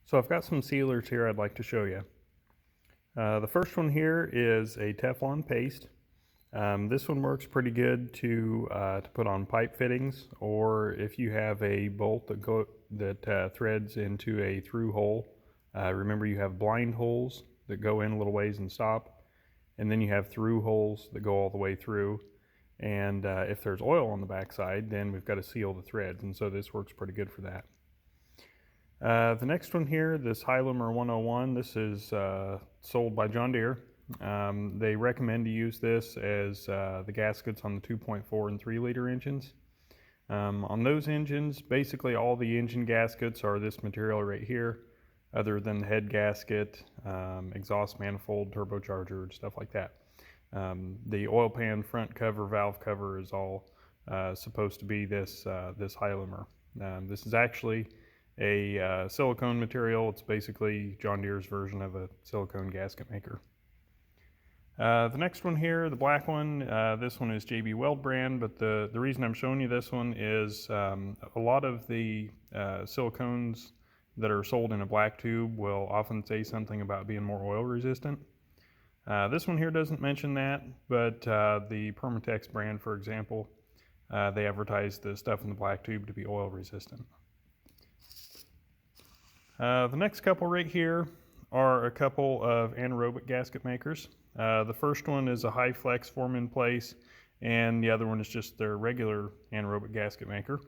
So I've got some sealers here I'd like to show you. The first one here is a Teflon paste. This one works pretty good to put on pipe fittings, or if you have a bolt that threads into a through hole. Remember, you have blind holes that go in a little ways and stop, and then you have through holes that go all the way through. And if there's oil on the backside, then we've got to seal the threads, and so this works pretty good for that. The next one here, this Hylumer 101, this is sold by John Deere. They recommend to use this as the gaskets on the 2.4 and 3 liter engines. On those engines, basically all the engine gaskets are this material right here, other than the head gasket, exhaust manifold, turbocharger, stuff like that. The oil pan front cover, valve cover is all supposed to be this Hylumer. This is actually a silicone material. It's basically John Deere's version of a silicone gasket maker. The next one here, the black one, this one is JB Weld brand, but the reason I'm showing you this one is a lot of the silicones that are sold in a black tube will often say something about being more oil resistant. This one here doesn't mention that, but the Permatex brand, for example, they advertise the stuff in the black tube to be oil resistant. The next couple right here are a couple of anaerobic gasket makers. The first one is a high flex form in place, and the other one is just their regular anaerobic gasket maker.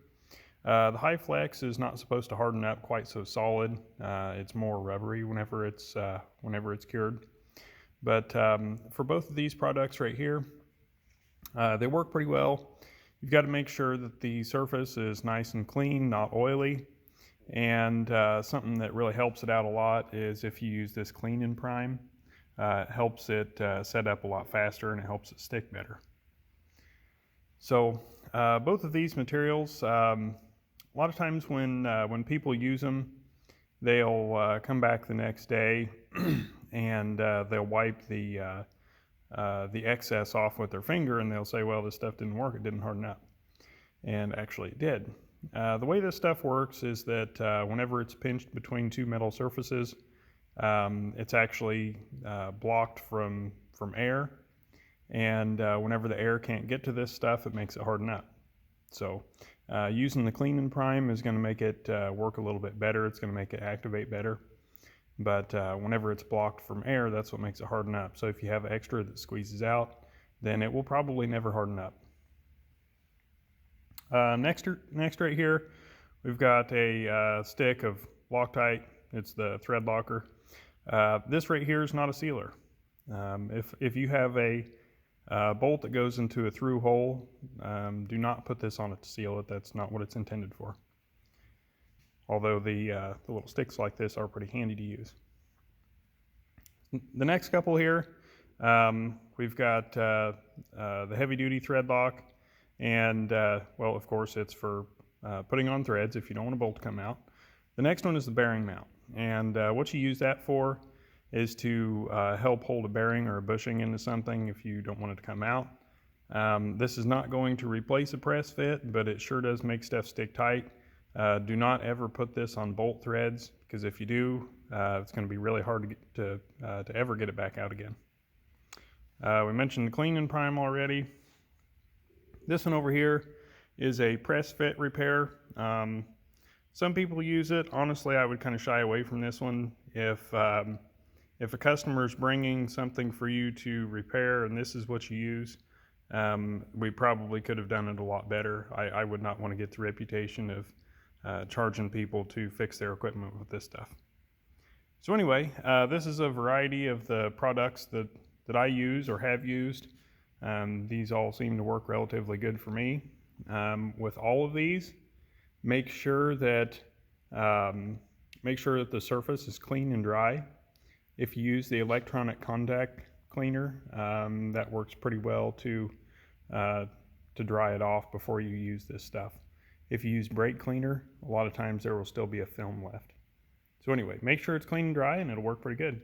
The high flex is not supposed to harden up quite so solid. It's more rubbery whenever it's cured. But for both of these products right here, they work pretty well. You've got to make sure that the surface is nice and clean, not oily. And something that really helps it out a lot is if you use this clean and prime. It helps it set up a lot faster, and it helps it stick better. So both of these materials, a lot of times when people use them, they'll come back the next day and they'll wipe the excess off with their finger, and they'll say, well, this stuff didn't work, it didn't harden up. And actually it did. The way this stuff works is that whenever it's pinched between two metal surfaces, it's actually blocked from air, and whenever the air can't get to this stuff, it makes it harden up. So using the clean and prime is going to make it work a little bit better. It's going to make it activate better. But whenever it's blocked from air, that's what makes it harden up. So if you have extra that squeezes out, then it will probably never harden up. Next right here, we've got a stick of Loctite. It's the thread locker. This right here is not a sealer. If you have a bolt that goes into a through hole, do not put this on it to seal it. That's not what it's intended for. Although the little sticks like this are pretty handy to use. The next couple here, we've got the heavy-duty thread lock. And, well, of course, it's for putting on threads if you don't want a bolt to come out. The next one is the bearing mount. And what you use that for is to help hold a bearing or a bushing into something if you don't want it to come out. This is not going to replace a press fit, but it sure does make stuff stick tight. Do not ever put this on bolt threads, because if you do, it's going to be really hard to ever get it back out again. We mentioned the clean and prime already. This one over here is a press fit repair. Some people use it. Honestly, I would kind of shy away from this one. If a customer is bringing something for you to repair and this is what you use, we probably could have done it a lot better. I would not want to get the reputation of charging people to fix their equipment with this stuff. So anyway, this is a variety of the products that I use or have used. These all seem to work relatively good for me. With all of these, make sure that the surface is clean and dry. If you use the electronic contact cleaner, that works pretty well to dry it off before you use this stuff. If you use brake cleaner, a lot of times there will still be a film left. So anyway, make sure it's clean and dry, and it'll work pretty good.